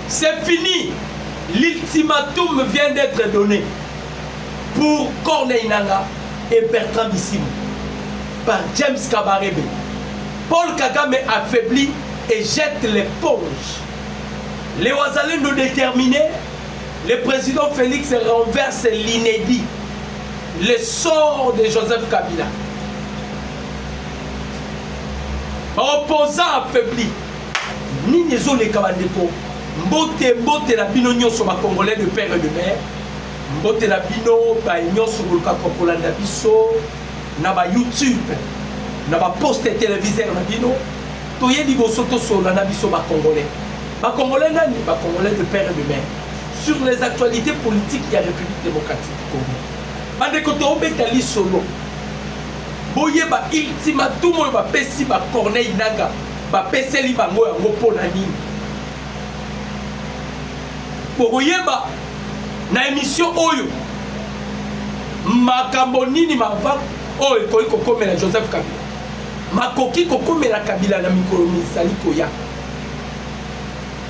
C'est fini. L'ultimatum vient d'être donné pour Corneille Nangaa et Bertrand Bisimou par James Kabarebe. Paul Kagame affaiblit et jette l'éponge. Les Wazalendo déterminés, le président Félix renverse l'inédit, le sort de Joseph Kabila. Opposant affaibli. Ni nezo le kabandeko. Mbote la bino nyonso ba Congolais de père et de mère. Mbote la bino ba nyonso boluka kokolanda biso na ba YouTube. Na ba poste téléviseur na bino. Toyebi bosoto sola na biso ba Congolais. Ba Congolais nani? Ba Congolais de père et de mère. Sur les actualités politiques de la République démocratique du Congo. Bandeko to betali solo. Boye ba ultimatum ba pesi ba Corneille Nangaa ba peseli bango yango pona nini. Boye ba na émission oyo makambo nini mava oyo koyi kokomela Joseph Kabila. Makoki kokomela Kabila na mikolo misali koya.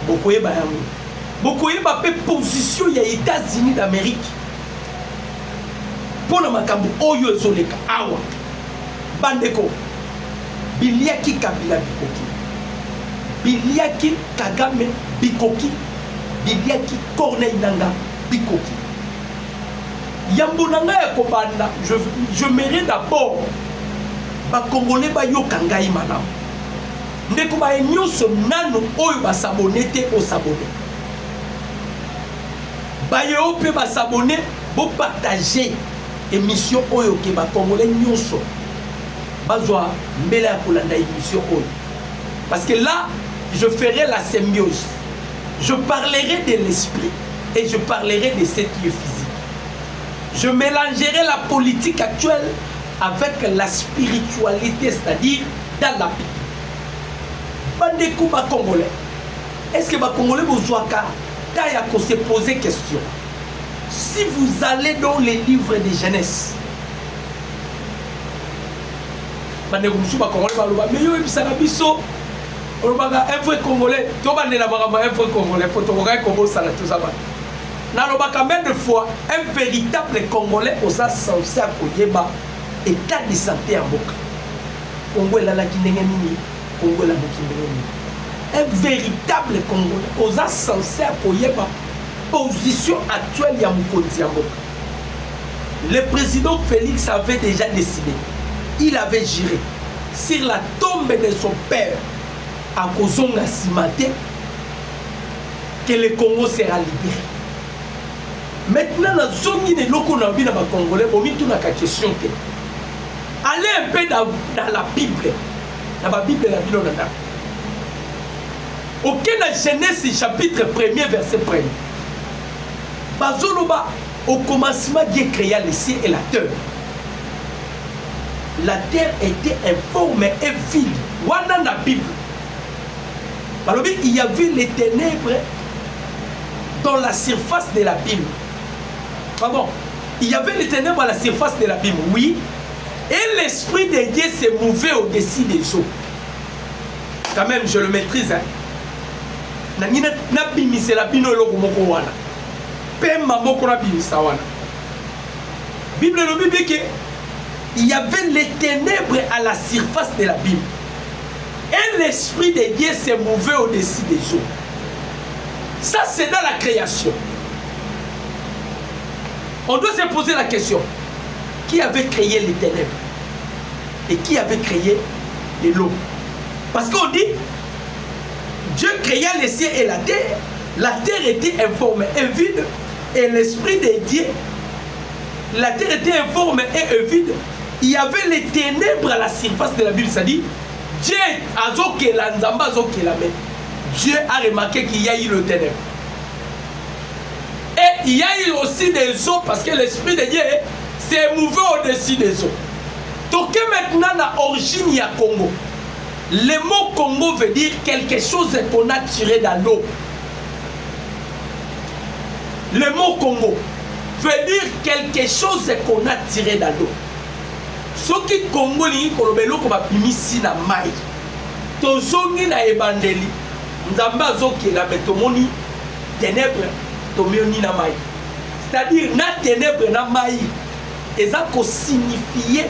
Bokoye ba yango. Bokoye ba pe position ya États-Unis d'Amérique. Pona makambo oyo ezoleka awa. Bandeko, Biliaki Kabila Bikoki, Biliaki Kagame Bikoki, Biliaki Corneille Nangaa Bikoki. Yambonanga ya kobanda, je mérite d'abord ba Congolais ba yokangai manam. Ndeko ba nyonso nano oyo ba s'abonner te o s'abonner. Ba yo pe ba s'abonner, bo partager émission oyo ke ba Congolais nyonso. Parce que là, je ferai la symbiose. Je parlerai de l'esprit et je parlerai de cette lieu physique. Je mélangerai la politique actuelle avec la spiritualité, c'est-à-dire dans la vie. Bandeko ba Congolais. Est-ce que ba Congolais bozoaka kaya ko se poser question? Si vous allez dans les livres de jeunesse, mais yo ebisaka biso olobaka un vrai Congolais tobandela makambo un vrai Congolais po tokokai kobosana tozaba nalobaka même de fois un véritable Congolais oza censé koyeba état de santé ya mboka Congo elalaki ndenge nini Congo elamoki ndenge nini. Un véritable Congolais oza censé koyeba position actuelle ya mokonzi ya mboka. Le président Félix avait déjà décidé. Il avait juré sur la tombe de son père à Kozonga Simate que le Congo sera libéré. Maintenant, la zone de l'Oko Nabi dans le Congolais, on met toute la question. Allez un peu dans la Bible. Dans la Bible, la Bible, aucun Genèse chapitre 1er, verset 1er. Bazoloba, au commencement, Dieu créa les cieux et la terre. La terre était informe et vide. Voilà la Bible. Il y avait les ténèbres dans la surface de la Bible. Pardon. Il y avait les ténèbres à la surface de la Bible, oui. Et l'Esprit de Dieu se mouvait au-dessus des eaux. Quand même, je le maîtrise. Bible nous dit que il y avait les ténèbres à la surface de la Bible. Et l'Esprit de Dieu se mouvait au-dessus des eaux. Ça, c'est dans la création. On doit se poser la question. Qui avait créé les ténèbres? Et qui avait créé l'eau? Parce qu'on dit, Dieu créa les cieux et la terre était informe et vide, et l'Esprit de Dieu, la terre était informe et vide. Il y avait les ténèbres à la surface de la Bible, c'est-à-dire Dieu a zoké la nzamba zoké la main. Dieu a remarqué qu'il y a eu le ténèbre. Et il y a eu aussi des eaux parce que l'Esprit de Dieu s'est mouvé au-dessus des eaux. Donc maintenant, la origine y a Congo. Le mot Congo veut dire quelque chose qu'on a tiré dans l'eau. Le mot Congo veut dire quelque chose qu'on a tiré dans l'eau. Ce qui Congo li kolobelo ko ba pimisi na mai. Tozongi na ebandeli. Nzamba zokela betomoni ténèbres tomioni na mai. C'est-à-dire na ténèbres na mai eza ko signifier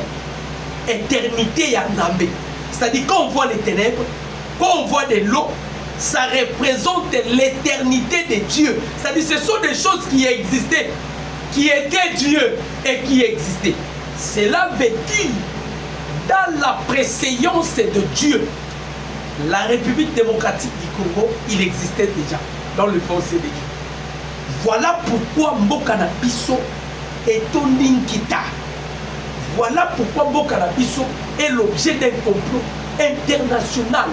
éternité ya Nzambe. C'est-à-dire quand on voit les ténèbres, quand on voit de l'eau, ça représente l'éternité de Dieu. C'est-à-dire ce sont des choses qui existaient, qui étaient Dieu et qui existaient. Cela veut dire dans la préséance de Dieu, la République démocratique du Congo, il existait déjà dans le pensée de Dieu. Voilà pourquoi Mboka na biso est Ninkita. Voilà pourquoi Mboka na biso est l'objet d'un complot international.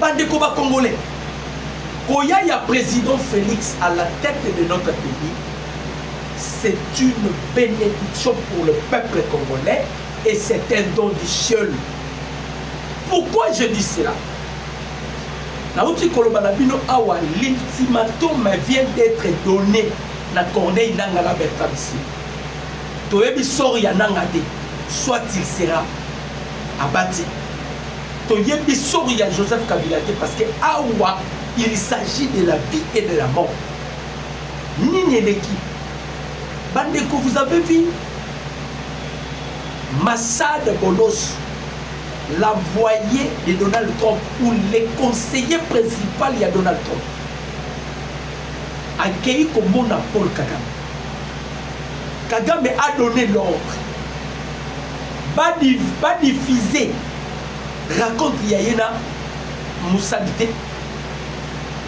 Bandeko ba Congolais, Koya ya président Félix à la tête de notre pays, c'est une bénédiction pour le peuple congolais et c'est un don du ciel. Pourquoi je dis cela? L'ultimatum vient d'être donné na Corneille Nangala Bertamisi. Toyebi Soria Nangade, soit il sera abattu. Toyebi Soria Joseph Kabila parce que Awa, il s'agit de la vie et de la mort. Nini l'équipe. Bandeko, vous avez vu Massad Bolos, l'envoyé de Donald Trump ou le conseiller principal de Donald Trump, accueilli comme mon Paul Kagame. Kagame a donné l'ordre. Va diffuser, raconte Yayena Moussadite.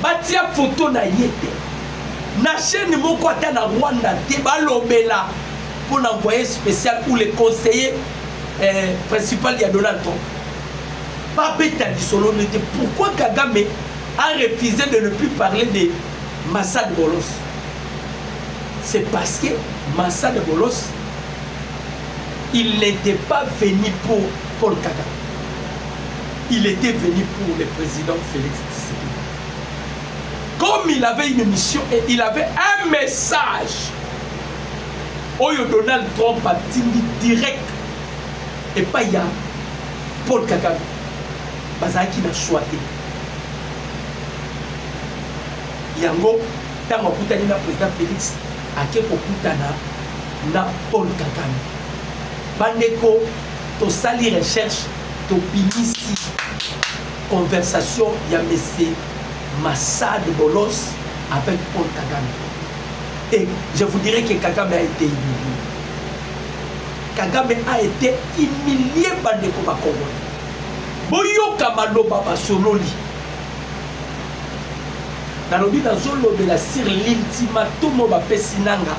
Batia photo na yete. Na chaîne moko ata na Rwanda te balobela pour l'envoyé spécial ou le conseiller principal de Donald Trump. Pas bêta du solo. Pourquoi Kagame a refusé de ne plus parler de Massad Bolos? C'est parce que Massad Bolos, il n'était pas venu pour Paul Kagame. Il était venu pour le président Félix Tshisekedi. Comme il avait une mission et il avait un message, Oyo Donald Trump a dit direct et pas ya Paul Kagame. Bazaki n'a choisi. Yango, tant que le président Félix a été na Paul Kagame. Bandeko, to sali recherche, to binisi conversation ya monsieur Massad Bolos avec Paul Kagame. Et je vous dirais que Kagame a été humilié. Kagame a été humilié par les Congolais. Boyo Kamalo Baba Sololi. Nalobi na zolo de la sur l'ultimatum ba pesinanga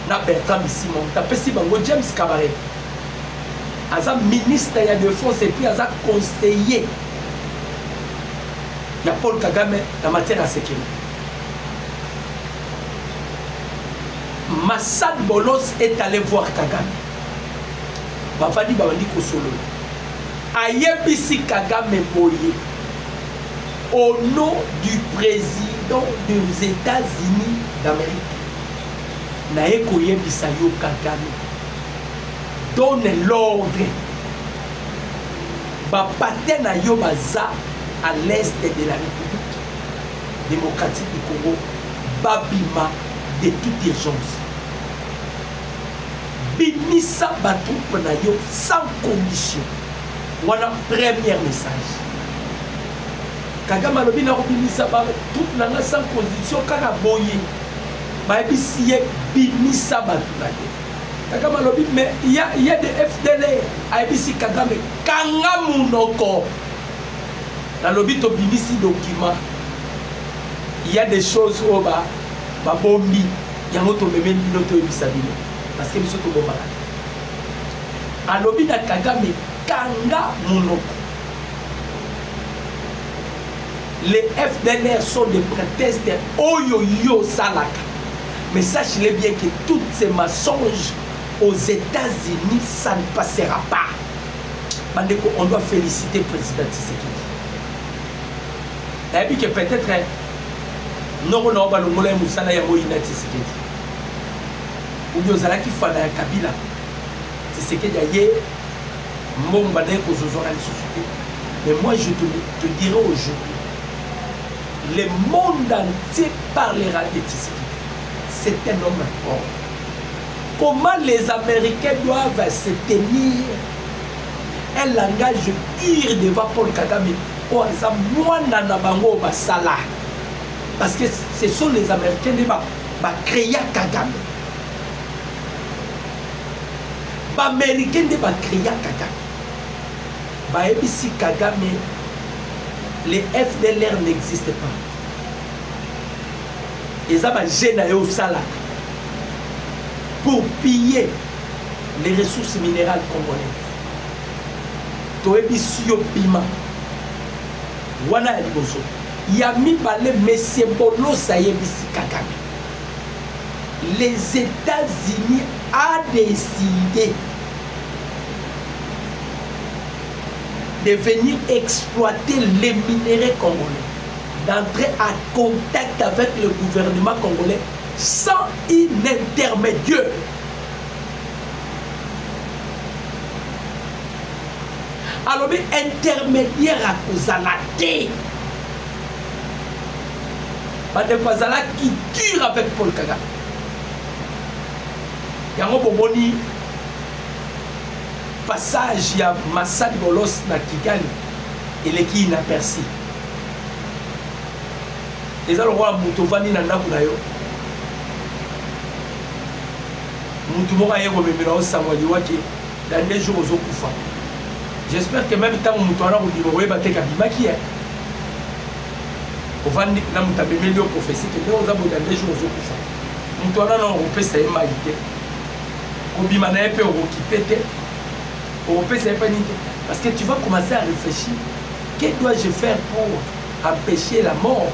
na Bertrand Bisimon. Ta pesi bango James Kabaré. Aza ministre ya défense et puis aza conseiller. Il y a Paul Kagame en matière de sécurité. Massad Bolos est allé voir Kagame. Bafadi Babandi Kosolo. Ayebisi Kagame Boye. Au nom du président des États-Unis d'Amérique. Nae Koyebisa yo Kagame. Donne l'ordre. Bapate na yo baza à l'est de la République démocratique du Congo, Babima de toute urgence. Bimisa batroupe na yo sans condition. Voilà premier message. Kagame alobi na bimisa batroupe na sans condition kaka boye. Ba bisiye bimisa batroupe na yo. Kagame alobi mais il y a des FDL a bisi Kagame kanga munoko. Dans le but de document, il y a des choses où bombi, il y a un autre même parce que nous sommes au malade. À l'objet de Kagame, Kanga Monoko. Les FDLR sont des prétextes Oyoyo Salaka. Mais sachez bien que tous ces mensonges aux États-Unis, ça ne passera pas. On doit féliciter le président Tshisekedi. Et puis que peut-être non on va le moulin Moussala ya Moïna Tshisekedi ou bien Zalaki Fana ya Kabila Tshisekedi aye Mbomba d'un Kozozora les sociétés. Mais moi je te dirai aujourd'hui le monde entier parlera de Tshisekedi. C'est un homme fort. Comment les Américains doivent se tenir un langage pur devant Paul Kagame? Oh, ça, moi, Nanabango, Basala. Parce que ce sont les Américains qui vont créer Kagame. Les Américains qui vont créer Kagame. Ici, Kagame, les FDLR n'existent pas. Ils ont gêné au salaire pour piller les ressources minérales congolaises. Toebisio Bima. Wana Elibozo. Yami Balé, Monsieur Bolo Sayebisi Kagame. Les États-Unis ont décidé de venir exploiter les minéraux congolais, d'entrer en contact avec le gouvernement congolais sans une intermédiaire. Alors, intermédiaire à Kozalate. Bade Kozala qui tire avec Paul Kagame. Yango Boboni. Passage ya Massad Bolos na Kigali et qui inaperçu. Les gens voient Moutovani na ndaku na yo. Moutoumora yego memela osangwali wake dans des jours aux okufa. J'espère que même tant Moutoana ko dibo bateka bimaki hein. Ovandi na mutabemeli au prophétie que nous avons dans des jours aux okufa. Moutoana na on peut ça maïté. Ko bimana epé au kipete. Parce que tu vas commencer à réfléchir. Que dois-je faire pour empêcher la mort?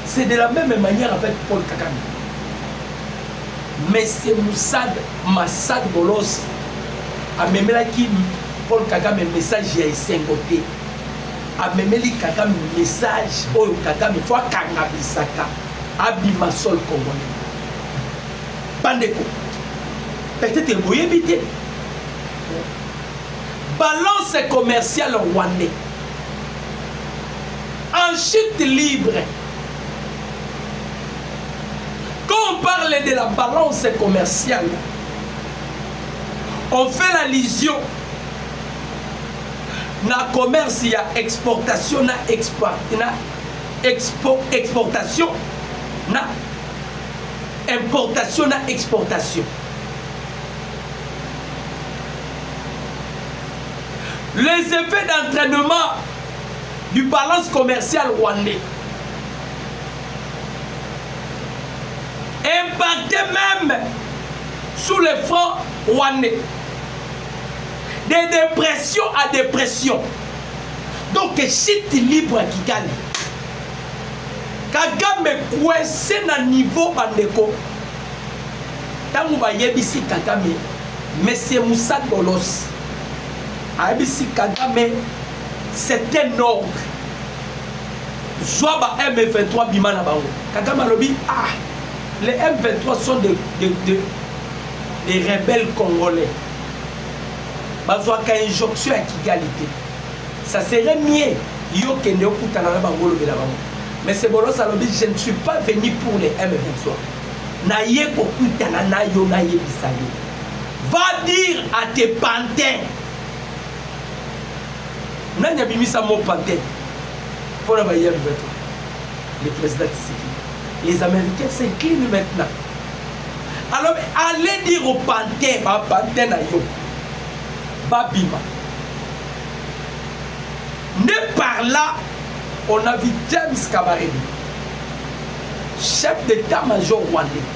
C'est de la même manière avec Paul Kagame. Mais c'est Massad Bolos a même là qui Paul Kagame message à Sengote. A même là Kagame message au Kagame il faut Kangabisaka Abima Sol Congolais. Bandeko. Peut-être que vous évitez. Balance commerciale rwandais en chute libre. Quand on parle de la balance commerciale, on fait l'allusion na commerce, il y a exportation, na exportation, na importation, na exportation. Les effets d'entraînement du balance commercial rwandais impactaient même sous les francs rwandais. De dépression à dépression. Donc, chute libre à Kigali. Kagame coincé na niveau bandeko. Tangu ba yebisi Kagame, Monsieur Moussa Bolos. Abisi Kagame, c'est un ordre. Soit M23 Bimana Bango. Kagame Lobi, les M23 sont des rebelles congolais. Bazoa ka injonction à Kigali. Ça serait mieux. Yo kende okutana na Bango Lobi la Bango. Mais c'est Bolos Alobi, je ne suis pas venu pour les M23. Na ye kokutana na yo na ye bisayo. Va dire à tes pantins. Nanya bimisa mo pantin pour la baïa le président Tshisekedi. Les Américains s'inclinent maintenant. Alors allez dire au pantin, ba pantin na yo, ba bima. Ne par là, on a vu James Kabarebe, chef d'état-major rwandais,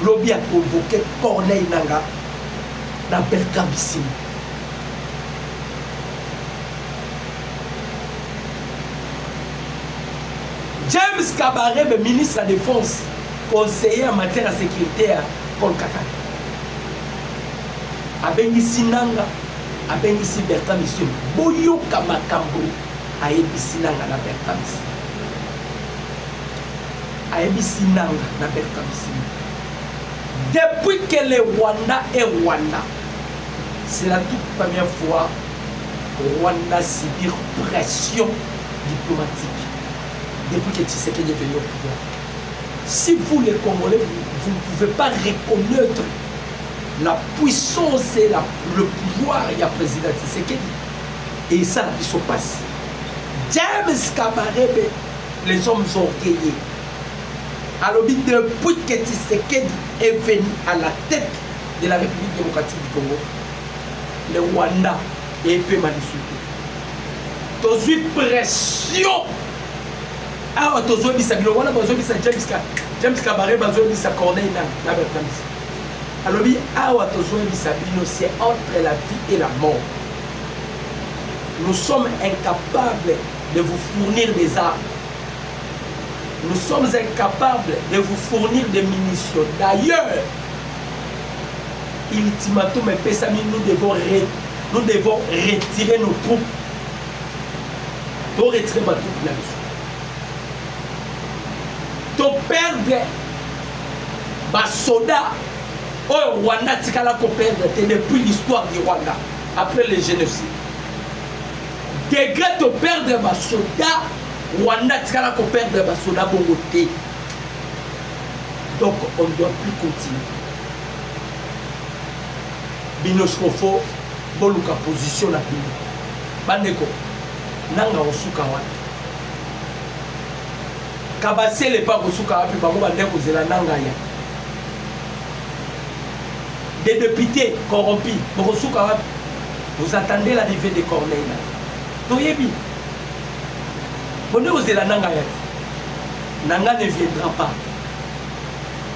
lobby a convoqué Corneille Nangaa dans Bertrand Bisimou. James Kabarebe, ministre de la Défense, conseiller en matière de sécurité à Paul Kagame. Abengisi Nanga, abengisi Bertrand Bisimou. Boyo Kamakambo, aebisi Nanga na Bertrand Bisimou. Aebisi Nanga na Bertrand Bisimou. Depuis que le Rwanda est Rwanda, c'est la toute première fois que Rwanda subit pression diplomatique. depuis que Tshisekedi est venu au pouvoir. Si vous les Congolais, vous ne pouvez pas reconnaître la puissance et le pouvoir, il y a président Tshisekedi. Et ça, ils se passe. James Kabarebe, les hommes orgueillés. Alors, depuis que Tshisekedi est venu à la tête de la République démocratique du Congo, le Rwanda est peu manifesté. Tous eu pression. Ah, tous eu bisa le Rwanda, tous eu bisa James Kabarebe, tous eu bisa Corneille na Bertamis. Alors, ah, tous eu bisa c'est entre la vie et la mort. Nous sommes incapables de vous fournir des armes. Nous sommes incapables de vous fournir des munitions. D'ailleurs, ultimatum, nous devons retirer nos troupes. Pour retirer ma troupe là-dessus. Pour perdre ma soldat au Rwanda, depuis l'histoire du Rwanda, après le génocide. Degré de perdre ma soldat, Rwanda tika ko perdre ma soldat bongoté. Donc on ne doit plus continuer. Binoskofo boluka position na bino. Bandeko nanga osuka wana. Kabasele pa kosuka wapi bango bandeko zela nanga ya. Des députés corrompus, bokosuka wapi. Vous attendez l'arrivée de Corneille. Toyebi. Bonne aux Nanga Nanga ne viendra pas.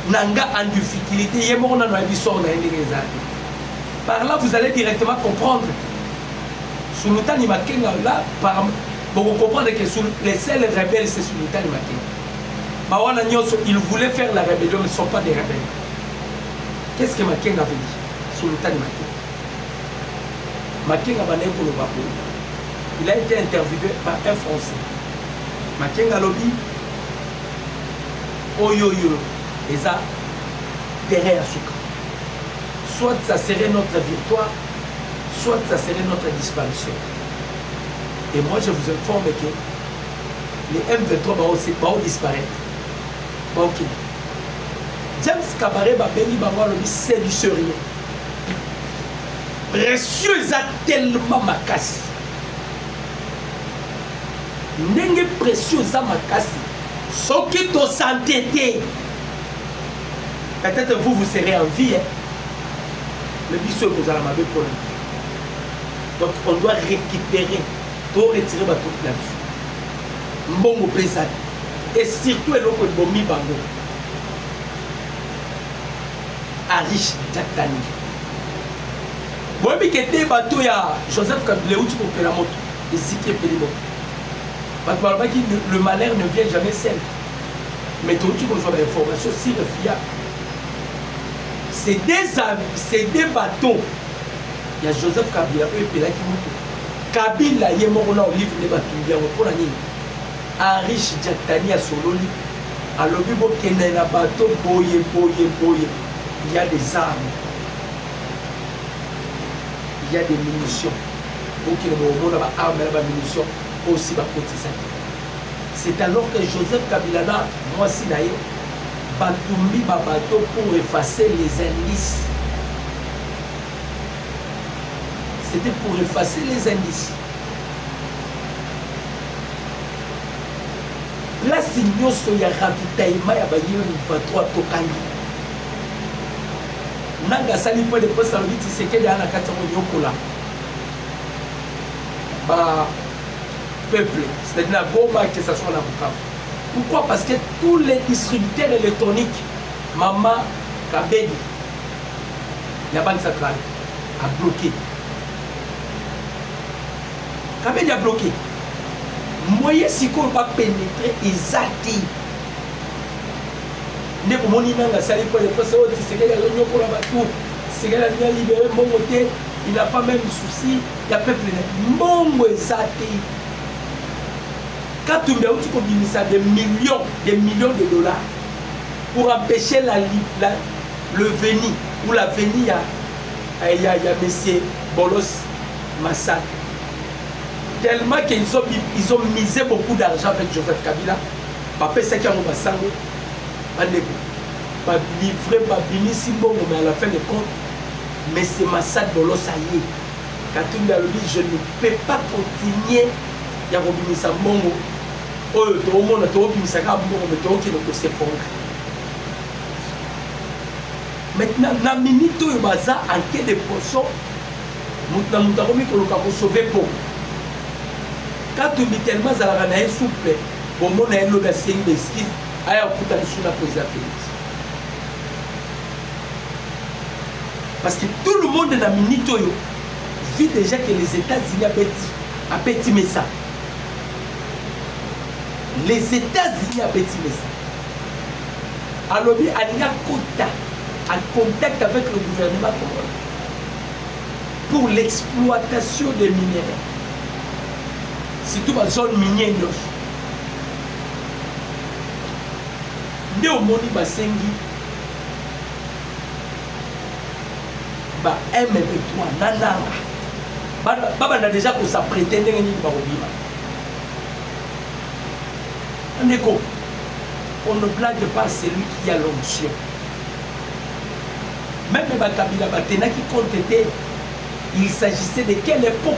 Nanga en difficulté. Par là, vous allez directement comprendre. Sultan Makenga, là, vous comprenez que les seuls rebelles, c'est Sultan Makenga. Ils voulaient faire la rébellion, mais ne sont pas des rebelles. Qu'est-ce que Makenga veut dire? Sultan Makenga. Makenga, il a été interviewé par un Français. Makenga Lobi, Oyoyo, et ça, derrière Souka. Soit ça serait notre victoire, soit ça serait notre disparition. Et moi, je vous informe que les M23 vont disparaître. Ok. James Kabarebe Babeli Bangalobi, c'est du sérieux. Précieux, ça tellement ma casse. N'enge précieux à ma casse. Ce qui te s'entêter. Peut-être vous serez en vie. Hein? Le biseau vous allez m'avoir pour donc on doit récupérer pour retirer ma toute là-dessus. Mbongo pesade. Et surtout le bomi bango. Arish Jaktani. Moi je suis des bateaux ya Joseph Kabila où tu peux la moto. Ezekiel Pelimo. Le malheur ne vient jamais seul. Mais tu reçois l'information si le fiat. C'est des bateaux. Il y a Joseph Kabila et Pelaki Moutou. Kabila y est mort là au livre des bateaux. Il y a un peu Arish Jaktani à Sololi. À l'obibo Kenena bateau boye. Il y a des armes. Il y a des munitions. Pour qu'il y ait des armes et des munitions. Aussi c'est alors que Joseph Kabila, moi si d'ailleurs, Batumbi Babato pour effacer les indices. C'était pour effacer les indices. Place Nyoso ya ravitaillement ya bayo 23 Tokangi. Nanga sali po de poste à l'obiti c'est qu'il y a un akatamo nyokola. Peuple, c'est-à-dire la bombe que ça soit la Bukavu. Pourquoi? Parce que tous les distributeurs électroniques, Maman Kabedi, la Banque centrale, a bloqué. Kabedi a bloqué. Moyen si qu'on va pénétrer, ils attirent. Ne pour mon inanga sali pour les personnes qui se regardent l'union pour la bateau, se regardent bien libéré mon côté, il n'a pas même souci, il y a peuple mongo zati. Quand tu me dis ça des millions de dollars pour empêcher le veni ou la veni il y a M. Bolos Massad. Tellement qu'ils ont misé beaucoup d'argent avec Joseph Kabila Papa c'est qui a mon bassango. Pas livré, pas binisi bon, mais à la fin de compte, mais c'est ma salle de l'eau, ça y est. Quand tu me dit, je ne peux pas continuer. Il y a un bongo. Oh, tout le monde a tout le monde qui s'effondre. Maintenant, dans la minute où il y a un quai de poisson, nous avons sauvé pour. Quand tu me dis tellement ça va être souple, pour moi, on a un autre signe de ski, il y a un coup de la présidente Félix. Parce que tout le monde dans la minute où vit déjà que les États-Unis ont petit ça. Les États-Unis ont petit ça. Alors, il y a un contact avec le gouvernement congolais pour l'exploitation des minéraux. Surtout dans la zone minière. Néomoni Basengi, M23, Nananga. Baba n'a déjà pour s'apprêter dans les barobima. On ne blague pas celui qui a l'onction. Même les Bakabila Batena qui compte était, il s'agissait de quelle époque?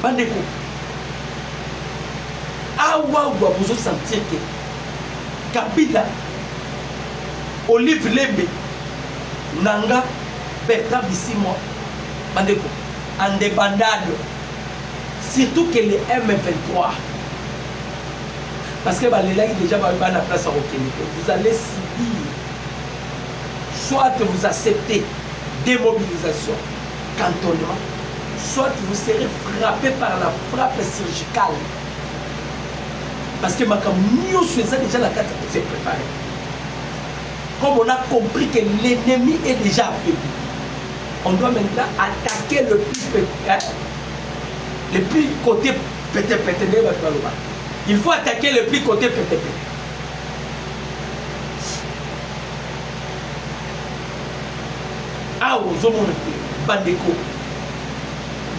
Bandeko. Awa vous sentir que Kabila, Olive Lembe, Nanga, Bertrand Bissimo, Bandeko, en débandade, surtout que les M23. Parce que là, il déjà va la place à Roquemite. Vous allez subir, soit vous acceptez démobilisation, cantonnement, soit vous serez frappé par la frappe chirurgicale. Parce que nous faisons déjà la carte pour se préparer. Comme on a compris que l'ennemi est déjà affaibli, on doit maintenant attaquer le plus côté pété-pété. Il faut attaquer le plus côté pété-pété. Ah, aux hommes, Bandeko,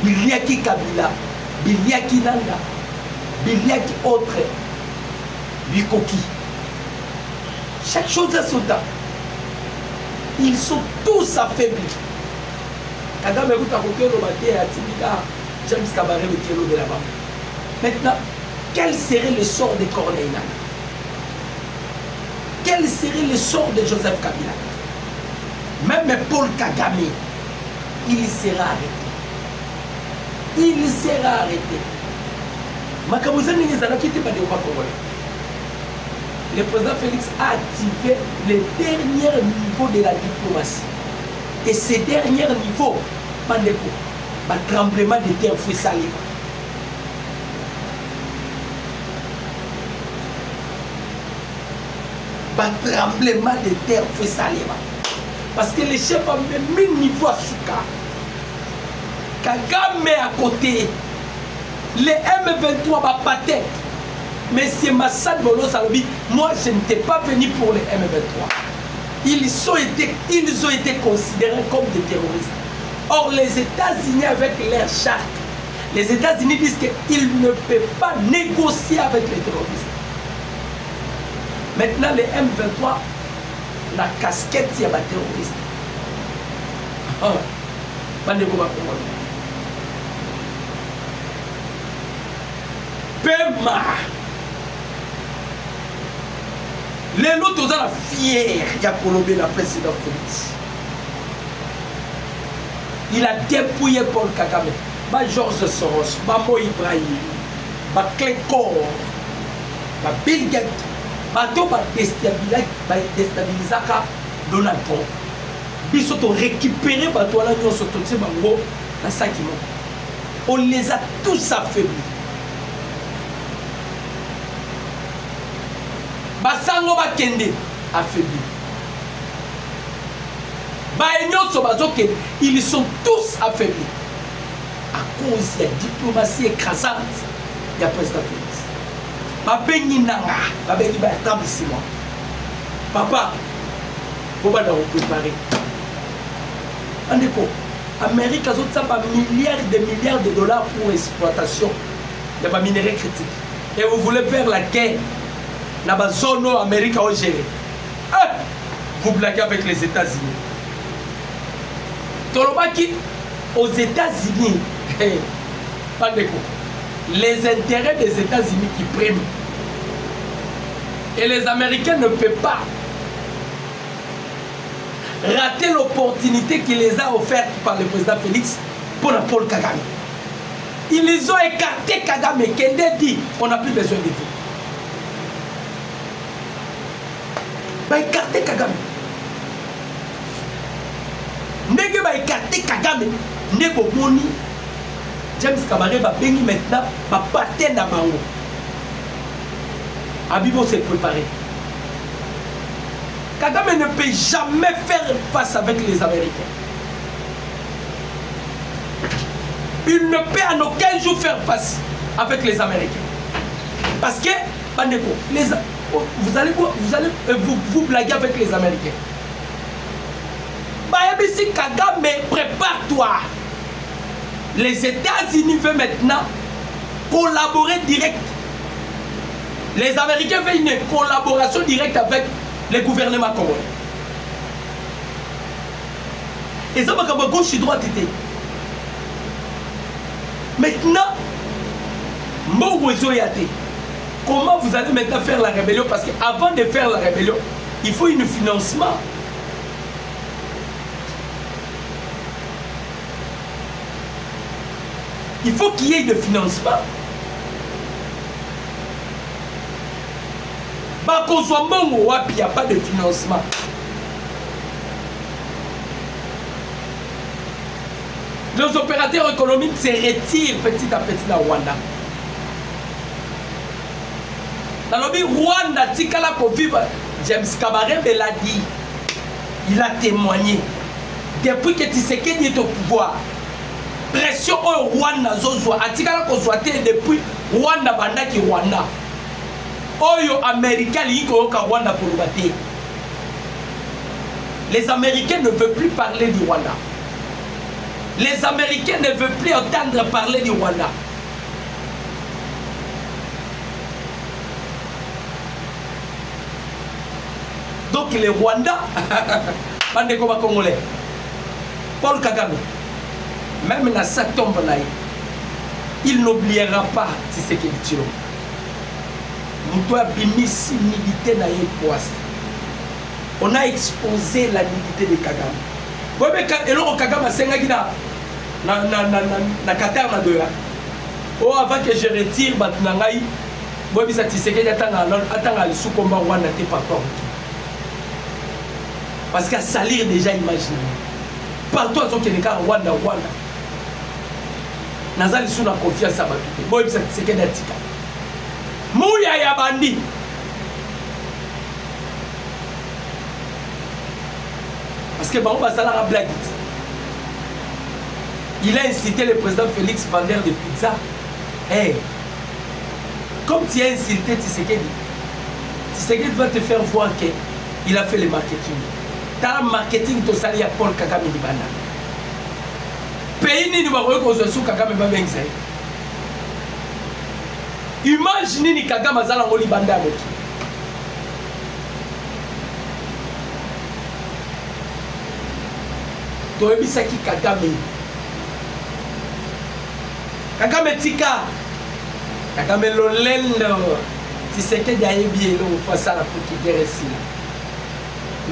Biliaki Kabila, Biliaki Nanga, Biliaki autre, Bikoki. Chaque chose a son temps. Ils sont tous affaiblis. Kagame Ruta Kokero Maté à Tibika, James Kabaré le Kelo de là-bas. Maintenant, quel serait le sort de Corneille Nanga? Quel serait le sort de Joseph Kabila? Même Paul Kagame, il sera arrêté. Il sera arrêté. Makamouzani Nizana qui était pas de Congolais. Le président Félix a activé les derniers niveaux de la diplomatie. Et ces derniers niveaux, Bandeko, un tremblement de terre fait salir. Un tremblement de terre fait salir. Parce que les chefs ont mis niveau à Souka. Kagame à côté. Les M23 va pas tête. Mais c'est Massad Bolo Salobi. Moi, je n'étais pas venu pour les M23. Ils ont été considérés comme des terroristes. Or, les États-Unis, avec leur charte, les États-Unis disent qu'ils ne peuvent pas négocier avec les terroristes. Maintenant, les M23, la casquette, il y a des terroristes. Pema. Les autres sont fiers de Colombie, la présidente Félix. Il a dépouillé Paul Kagame, Georges Soros, Mo Ibrahim, Clécor, Bill Gates, tout va déstabiliser Donald Trump. Ils sont récupérés par toi là, on les a tous affaiblis. Basango Bakende affaibli. Ils sont tous affaiblis. À cause de la diplomatie écrasante, il y a président Félix. Babeni Nanga, Babeni Bertrand Bissimo. Papa, vous allez vous préparer. L'Amérique a milliards de dollars pour l'exploitation de la minerai critique. et vous voulez faire la guerre dans la zone Amérique au géré. Vous blaguez avec les États-Unis. Tolobaki aux États-Unis, pas de quoi. Les intérêts des États-Unis qui priment. Et les Américains ne peuvent pas rater l'opportunité qu'il les a offerte par le président Félix pour Paul Kagame. Ils les ont écarté Kagame. Kende dit, on n'a plus besoin de vous. Bah écarté Kagame. Ndege ba écarté Kagame. Ndego Moni. James Kabaré va béni maintenant. Va partir dans Bango. Abibo s'est préparé. Kagame ne peut jamais faire face avec les Américains. Il ne peut en aucun jour faire face avec les Américains. Parce que, Bandeko, vous allez vous blaguer avec les Américains. Si Kagame, prépare-toi. Les États-Unis veulent maintenant collaborer direct. Les Américains veulent une collaboration directe avec le gouvernement congolais. Et ça va comme gauche et droite. Maintenant, comment vous allez maintenant faire la rébellion? Parce qu'avant de faire la rébellion, il faut un financement. Il faut qu'il y ait de financement. Il n'y a pas de financement. Les opérateurs économiques se retirent petit à petit dans Rwanda. Dans le pays Rwanda, Tikala Koviva, James Kabaré l'a dit. Il a témoigné. Depuis que Tshisekedi est au pouvoir, pression au Rwanda, Tikala Kozwate depuis Rwanda, Bandaki Rwanda. Oyo Américain, Rwanda pour le. Les Américains ne veulent plus parler du Rwanda. Les Américains ne veulent plus entendre parler du Rwanda. Donc les Rwandais, Congolais, Paul Kagame, même dans sa tombe, il n'oubliera pas Tshisekedi Tshilombo. On a exposé la dignité de Kagame. Et là, Kagame a sengaki na Qatar na doya. Oh, avant que je retire Batunangai, moi bisa Tshisekedi atanga le sous-combat Rwanda te partout. Parce qu'à salir déjà imaginer. Partout à son Kénéka Rwanda. Nazali sous la confiance à Batunangai. Moi bisa Tshisekedi atika. Mouya ya bandi. Parce que Bango Basala a blague. Il a incité le président Félix vendeur de pizza. Hey, comme tu as insulté Tshisekedi, Tshisekedi va te faire voir qu'il a fait le marketing. Dans le marketing, tu as sali à Paul Kagame Libana. Pays ni nous avons sous Kagame Babengzai. Imaginez ni Kagame Azala Ngoli Banda Moki. Toebisaki Kagame. Kagame Tika. Kagame Lolendo. Tshisekedi a bien face à la petite guerre ici.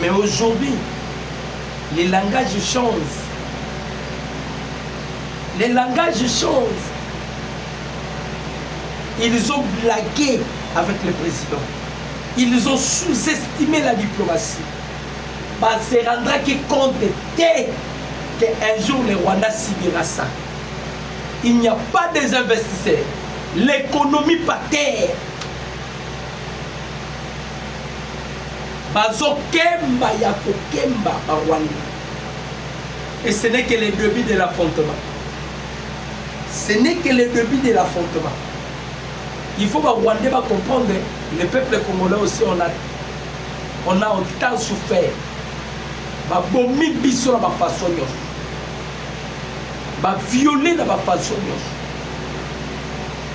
Mais aujourd'hui, les langages changent. Les langages changent. Ils ont blagué avec le président. Ils ont sous-estimé la diplomatie. Bah, se rendra compte qu'un jour le Rwanda subira ça. Il n'y a pas des investisseurs. L'économie par terre. Bazo Kemba Yako Kemba à Rwanda. Et ce n'est que le début de l'affrontement. Ce n'est que le début de l'affrontement. Il faut que les Rwandais comprendre, le peuple congolais aussi, on a autant souffert. Ba bomi biso na ba façon yo. Ba violer na ba façon yo.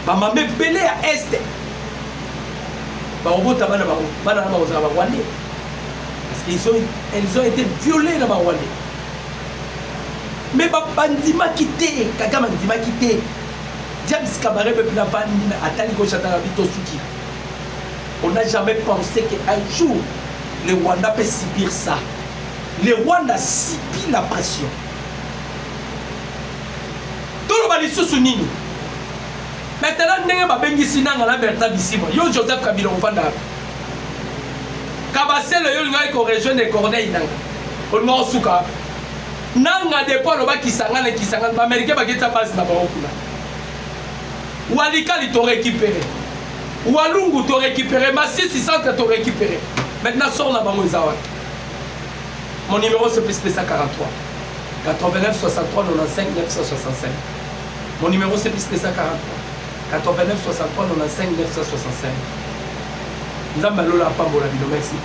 Ba mamé belé à est. barobota bana bango bana na bazala ba Rwandais parce qu'elles ont été violées na ba Rwandais mais bandima quitté kaka bandima quitté James Kabaré peuple na bandi na atali ko chatanga bito suki on n'a jamais pensé qu'un jour le Rwanda peut subir ça le Rwanda subit la pression tout le bali sous nini maintenant ndenge babengisi nanga na Bertrand Bisimwa yo Joseph Kabila ofanda kabasele yo ngai ko région de Corneille nanga on no suka nanga depo lo bakisanga na kisanga ba américain baketa base na ba okula Walikali t'ont récupéré Walungu t'ont récupéré Massissi Centre t'ont récupéré maintenant sors la bango Zawa mon numéro c'est plus 43 89 63 95 965 mon numéro c'est plus 43 89 63 95 965 Nzamba lola pambola bino merci